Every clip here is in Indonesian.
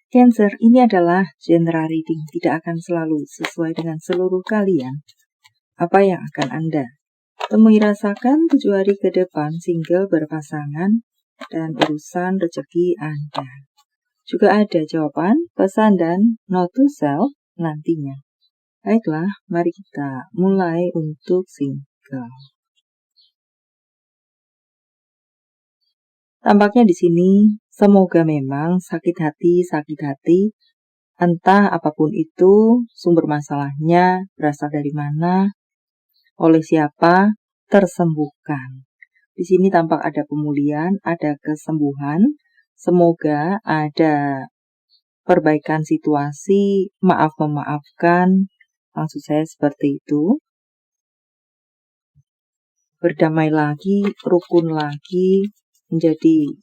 Cancer, ini adalah general reading, tidak akan selalu sesuai dengan seluruh kalian. Apa yang akan Anda temui rasakan 7 hari ke depan, single, berpasangan, dan urusan rezeki Anda. Juga ada jawaban, pesan, dan note to self nantinya. Baiklah, mari kita mulai untuk single. Tampaknya di sini, semoga memang sakit hati, entah apapun itu, sumber masalahnya berasal dari mana, oleh siapa, tersembuhkan. Di sini tampak ada pemulihan, ada kesembuhan, semoga ada perbaikan situasi, maaf-memaafkan, maksud saya seperti itu. Berdamai lagi, rukun lagi, menjadi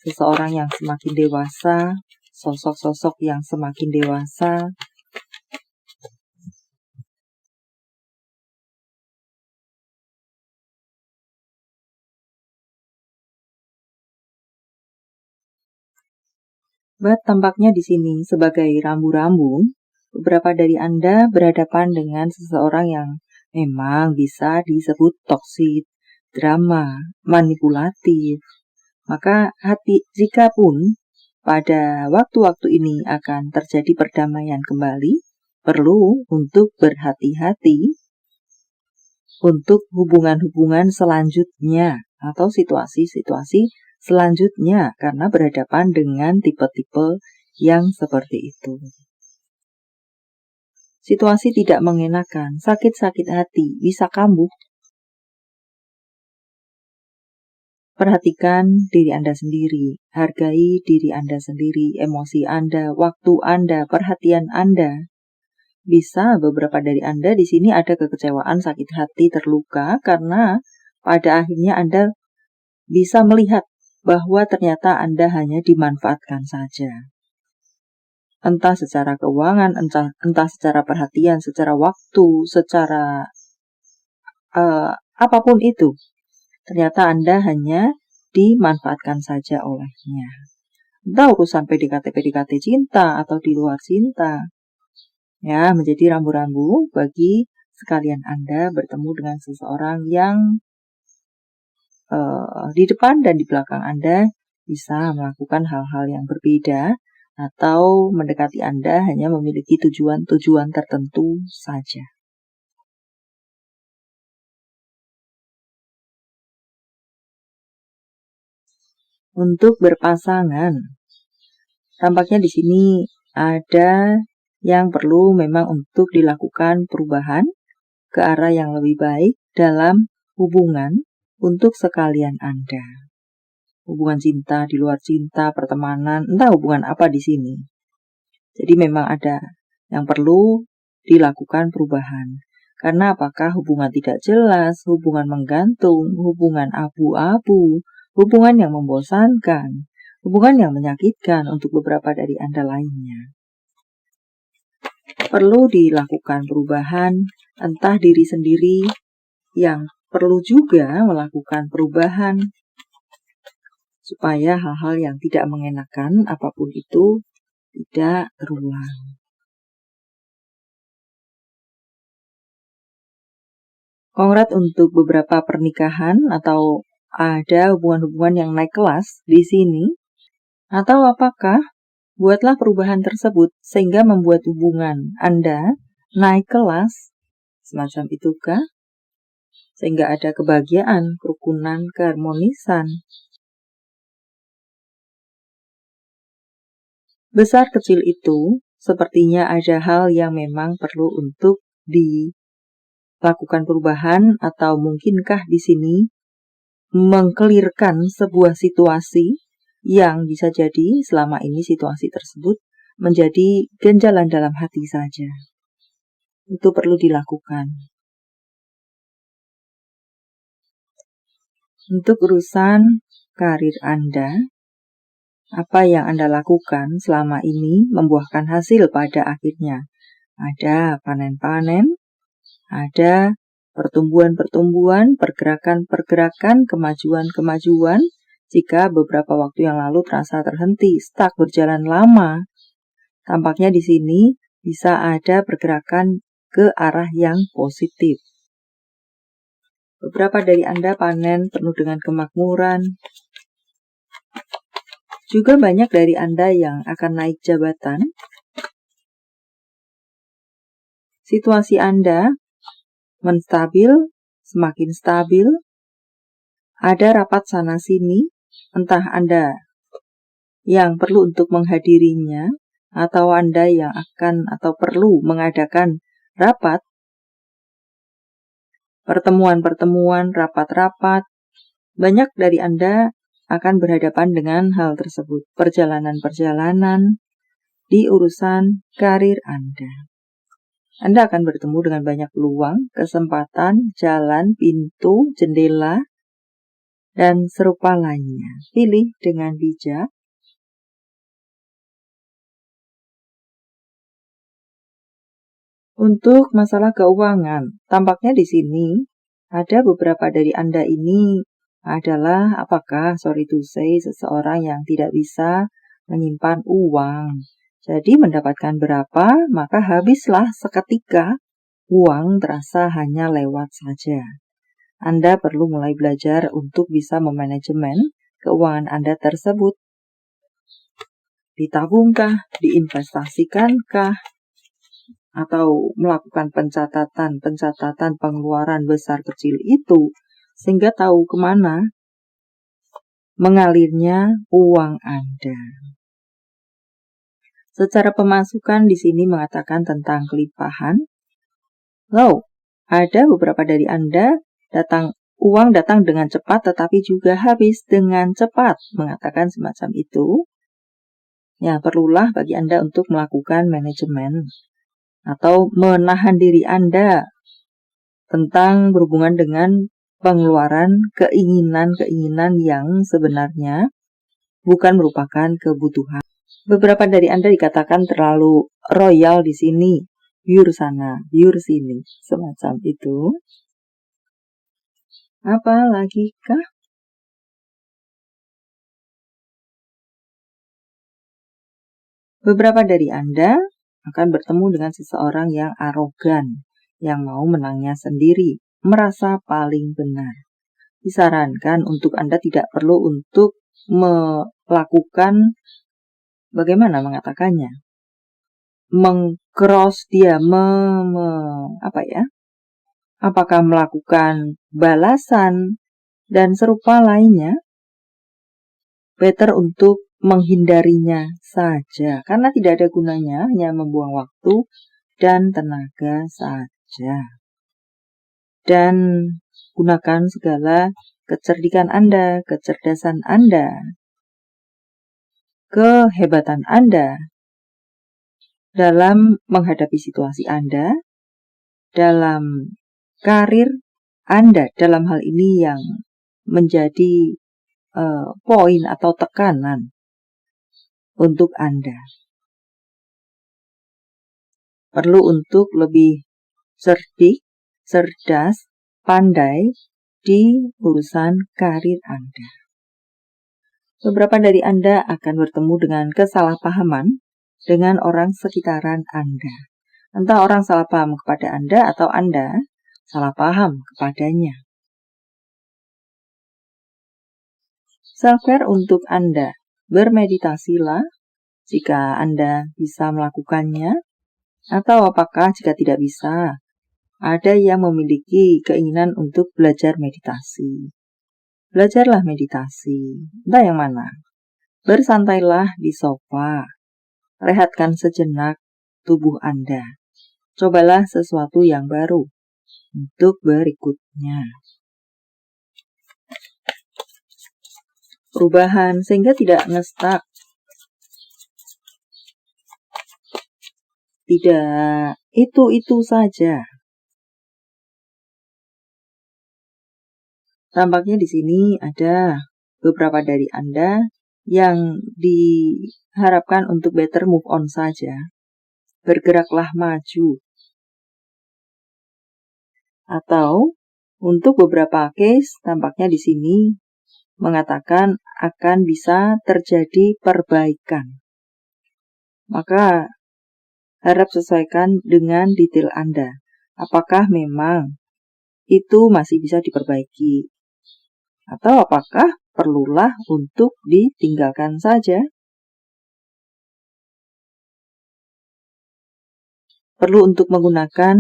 seseorang yang semakin dewasa, sosok-sosok yang semakin dewasa. Tampaknya di sini sebagai rambu-rambu, beberapa dari Anda berhadapan dengan seseorang yang memang bisa disebut toksik, drama, manipulatif. Maka jika pun pada waktu-waktu ini akan terjadi perdamaian kembali, perlu untuk berhati-hati untuk hubungan-hubungan selanjutnya atau situasi-situasi selanjutnya karena berhadapan dengan tipe-tipe yang seperti itu. Situasi tidak mengenakan, sakit-sakit hati, bisa kambuh. Perhatikan diri Anda sendiri, hargai diri Anda sendiri, emosi Anda, waktu Anda, perhatian Anda. Bisa beberapa dari Anda di sini ada kekecewaan, sakit hati, terluka karena pada akhirnya Anda bisa melihat bahwa ternyata Anda hanya dimanfaatkan saja. Entah secara keuangan, entah secara perhatian, secara waktu, secara apapun itu. Ternyata Anda hanya dimanfaatkan saja olehnya. Entah urusan PDKT cinta atau di luar cinta. Ya, menjadi rambu-rambu bagi sekalian Anda bertemu dengan seseorang yang di depan dan di belakang Anda bisa melakukan hal-hal yang berbeda atau mendekati Anda hanya memiliki tujuan-tujuan tertentu saja. Untuk berpasangan, tampaknya di sini ada yang perlu memang untuk dilakukan perubahan ke arah yang lebih baik dalam hubungan untuk sekalian Anda. Hubungan cinta, di luar cinta, pertemanan, entah hubungan apa di sini. Jadi memang ada yang perlu dilakukan perubahan. Karena apakah hubungan tidak jelas, hubungan menggantung, hubungan abu-abu, hubungan yang membosankan, hubungan yang menyakitkan untuk beberapa dari Anda lainnya. Perlu dilakukan perubahan, entah diri sendiri yang perlu juga melakukan perubahan supaya hal-hal yang tidak mengenakan apapun itu tidak terulang. Kongrat untuk beberapa pernikahan atau ada hubungan-hubungan yang naik kelas di sini. Atau apakah buatlah perubahan tersebut sehingga membuat hubungan Anda naik kelas, semacam itukah? Sehingga ada kebahagiaan, kerukunan, keharmonisan. Besar kecil itu sepertinya ada hal yang memang perlu untuk dilakukan perubahan atau mungkinkah di sini mengkelirkan sebuah situasi yang bisa jadi selama ini situasi tersebut menjadi ganjalan dalam hati saja. Itu perlu dilakukan. Untuk urusan karir Anda, apa yang Anda lakukan selama ini membuahkan hasil pada akhirnya. Ada panen-panen, ada pertumbuhan-pertumbuhan, pergerakan-pergerakan, kemajuan-kemajuan. Jika beberapa waktu yang lalu terasa terhenti, stuck, berjalan lama, Tampaknya di sini bisa ada pergerakan ke arah yang positif. Beberapa dari Anda panen penuh dengan kemakmuran. Juga banyak dari Anda yang akan naik jabatan. Situasi Anda menstabil, semakin stabil. Ada rapat sana-sini, entah Anda yang perlu untuk menghadirinya, atau Anda yang akan atau perlu mengadakan rapat, pertemuan-pertemuan, rapat-rapat. Banyak dari Anda akan berhadapan dengan hal tersebut. Perjalanan-perjalanan di urusan karir Anda. Anda akan bertemu dengan banyak peluang, kesempatan, jalan, pintu, jendela, dan serupa lainnya. Pilih dengan bijak. Untuk masalah keuangan, tampaknya di sini ada beberapa dari Anda ini adalah sorry to say, seseorang yang tidak bisa menyimpan uang. Jadi mendapatkan berapa, maka habislah seketika, uang terasa hanya lewat saja. Anda perlu mulai belajar untuk bisa memanajemen keuangan Anda tersebut. Ditabungkah, diinvestasikankah, atau melakukan pencatatan pengeluaran besar kecil itu, sehingga tahu kemana mengalirnya uang Anda. Secara pemasukan di sini mengatakan tentang kelimpahan. Ada beberapa dari Anda uang datang dengan cepat tetapi juga habis dengan cepat, mengatakan semacam itu. Ya, perlulah bagi Anda untuk melakukan manajemen atau menahan diri Anda tentang berhubungan dengan pengeluaran keinginan-keinginan yang sebenarnya bukan merupakan kebutuhan. Beberapa dari Anda dikatakan terlalu royal di sini, biur sana, biur sini, semacam itu. Apa lagi kah? Beberapa dari Anda akan bertemu dengan seseorang yang arogan, yang mau menangnya sendiri, merasa paling benar. Disarankan untuk Anda tidak perlu untuk melakukan, bagaimana mengatakannya, meng-cross dia, apakah melakukan balasan dan serupa lainnya. Better untuk menghindarinya saja, karena tidak ada gunanya, hanya membuang waktu dan tenaga saja. Dan gunakan segala kecerdikan Anda, kecerdasan Anda, kehebatan Anda dalam menghadapi situasi Anda, dalam karir Anda, dalam hal ini yang menjadi poin atau tekanan untuk Anda. Perlu untuk lebih cerdik, cerdas, pandai di urusan karir Anda. Beberapa dari Anda akan bertemu dengan kesalahpahaman dengan orang sekitaran Anda. Entah orang salah paham kepada Anda atau Anda salah paham kepadanya. Self-care untuk Anda. Bermeditasilah jika Anda bisa melakukannya, atau apakah jika tidak bisa, ada yang memiliki keinginan untuk belajar meditasi. Belajarlah meditasi, entah yang mana. Bersantailah di sofa, rehatkan sejenak tubuh Anda. Cobalah sesuatu yang baru untuk berikutnya. Perubahan sehingga tidak ngestak. Tidak itu saja. Tampaknya di sini ada beberapa dari Anda yang diharapkan untuk better move on saja. Bergeraklah maju. Atau untuk beberapa case tampaknya di sini mengatakan akan bisa terjadi perbaikan. maka harap sesuaikan dengan detail Anda. Apakah memang itu masih bisa diperbaiki? Atau apakah perlulah untuk ditinggalkan saja? Perlu untuk menggunakan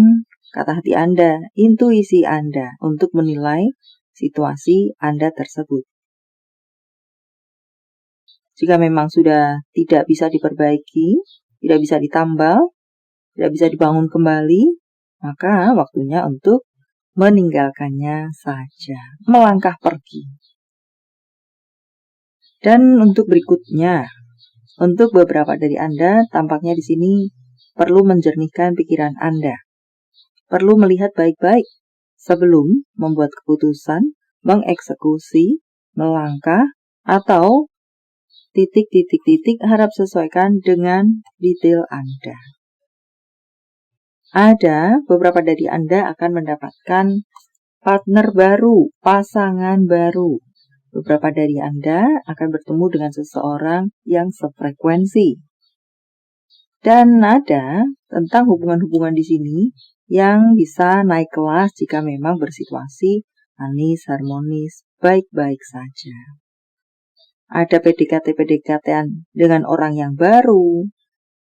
kata hati Anda, intuisi Anda untuk menilai situasi Anda tersebut. Jika memang sudah tidak bisa diperbaiki, tidak bisa ditambal, tidak bisa dibangun kembali, maka waktunya untuk meninggalkannya saja, melangkah pergi. Dan untuk berikutnya, untuk beberapa dari Anda, tampaknya di sini perlu menjernihkan pikiran Anda. Perlu melihat baik-baik sebelum membuat keputusan, mengeksekusi, melangkah, atau titik-titik-titik harap sesuaikan dengan detail Anda. Ada beberapa dari Anda akan mendapatkan partner baru, pasangan baru. Beberapa dari Anda akan bertemu dengan seseorang yang sefrekuensi. Dan ada tentang hubungan-hubungan di sini yang bisa naik kelas jika memang bersituasi manis, harmonis, baik-baik saja. Ada PDKT-PDKT dengan orang yang baru,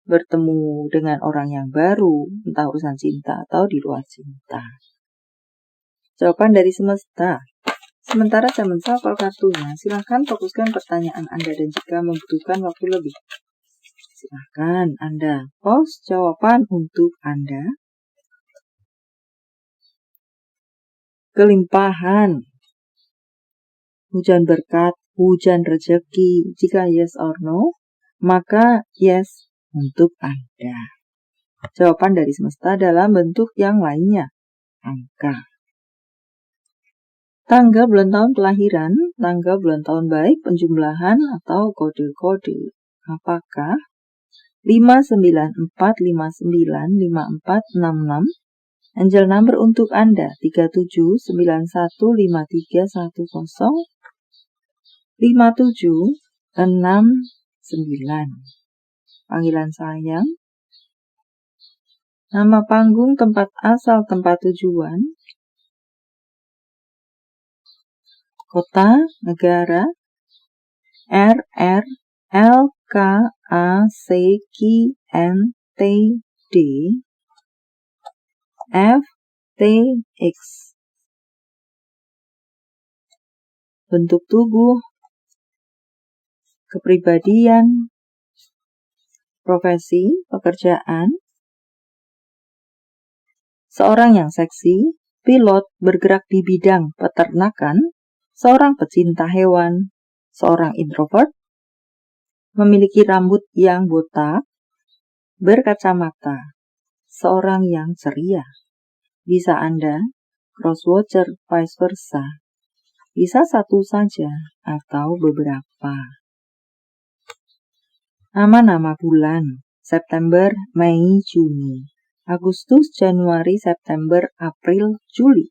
bertemu dengan orang yang baru, entah urusan cinta atau di luar cinta. Jawaban dari semesta. Sementara saya menshafal kartunya, silahkan fokuskan pertanyaan Anda dan jika membutuhkan waktu lebih, silahkan Anda pause jawaban untuk Anda. Kelimpahan, hujan berkat, hujan rezeki. Jika yes or no, maka yes untuk Anda. Jawaban dari semesta dalam bentuk yang lainnya, angka. Tanggal, bulan, tahun kelahiran, tanggal, bulan, tahun baik, penjumlahan atau kode-kode. Apakah 594595466? Angel number untuk Anda 37915310 5769. Panggilan sayang, nama panggung, tempat asal, tempat tujuan, kota, negara, RR, LKACKNTD, FTX. Bentuk tubuh, kepribadian, profesi, pekerjaan, seorang yang seksi, pilot bergerak di bidang peternakan, seorang pecinta hewan, seorang introvert, memiliki rambut yang botak, berkacamata, seorang yang ceria. Bisa Anda crosswatcher vice versa. Bisa satu saja atau beberapa. Nama-nama bulan, September, Mei, Juni, Agustus, Januari, September, April, Juli.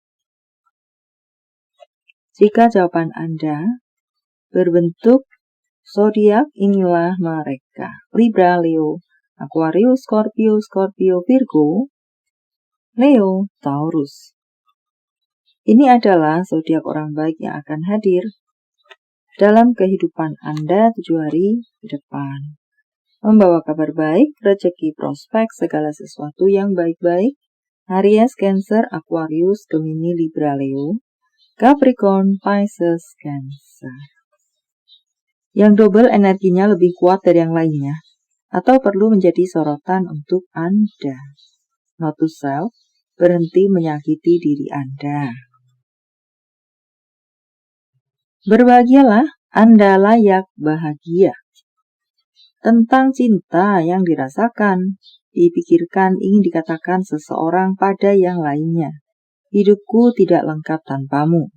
Jika jawaban Anda berbentuk zodiak, inilah mereka: Libra, Leo, Aquarius, Scorpio, Virgo, Leo, Taurus. Ini adalah zodiak orang baik yang akan hadir dalam kehidupan Anda 7 hari ke depan. Membawa kabar baik, rezeki, prospek, segala sesuatu yang baik-baik. Aries, Cancer, Aquarius, Gemini, Libra, Leo, Capricorn, Pisces, Cancer. Yang double energinya lebih kuat dari yang lainnya, atau perlu menjadi sorotan untuk Anda. Note to self, berhenti menyakiti diri Anda. Berbahagialah, Anda layak bahagia. Tentang cinta yang dirasakan, dipikirkan, ingin dikatakan seseorang pada yang lainnya. Hidupku tidak lengkap tanpamu.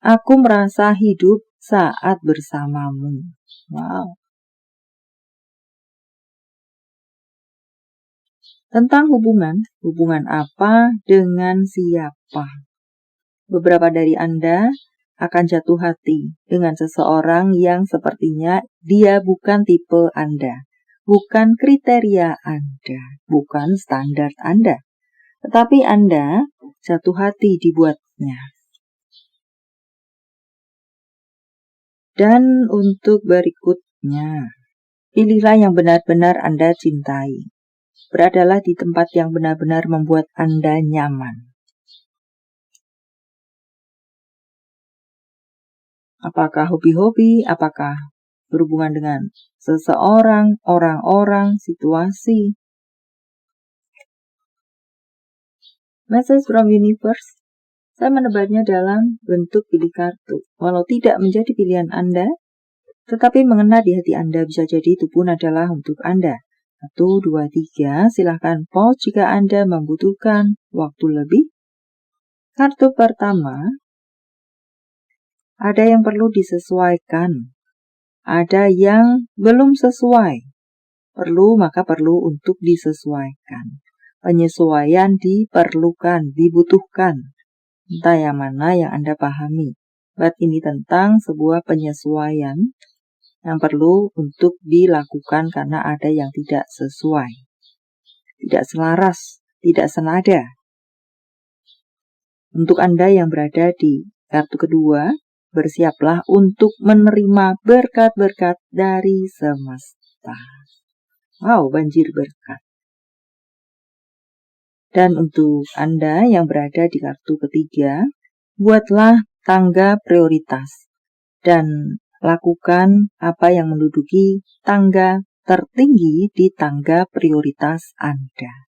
Aku merasa hidup saat bersamamu. Wow. Tentang hubungan apa dengan siapa? Beberapa dari Anda akan jatuh hati dengan seseorang yang sepertinya dia bukan tipe Anda, bukan kriteria Anda, bukan standar Anda, tetapi Anda jatuh hati dibuatnya. Dan untuk berikutnya, pilihlah yang benar-benar Anda cintai. Beradalah di tempat yang benar-benar membuat Anda nyaman. Apakah hobi-hobi, apakah berhubungan dengan seseorang, orang-orang, situasi. Message from Universe, saya menebarnya dalam bentuk pilih kartu. Walau tidak menjadi pilihan Anda, tetapi mengena di hati Anda, bisa jadi itu pun adalah untuk Anda. 1, 2, 3, silahkan pause jika Anda membutuhkan waktu lebih. Kartu pertama, ada yang perlu disesuaikan, ada yang belum sesuai. Maka perlu untuk disesuaikan. Penyesuaian diperlukan, dibutuhkan. Entah yang mana yang Anda pahami. But ini tentang sebuah penyesuaian yang perlu untuk dilakukan karena ada yang tidak sesuai, tidak selaras, tidak senada. Untuk Anda yang berada di kartu kedua, bersiaplah untuk menerima berkat-berkat dari semesta. Wow, banjir berkat. Dan untuk Anda yang berada di kartu ketiga, buatlah tangga prioritas dan lakukan apa yang menduduki tangga tertinggi di tangga prioritas Anda.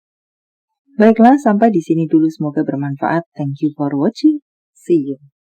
Baiklah, sampai di sini dulu, semoga bermanfaat. Thank you for watching. See you.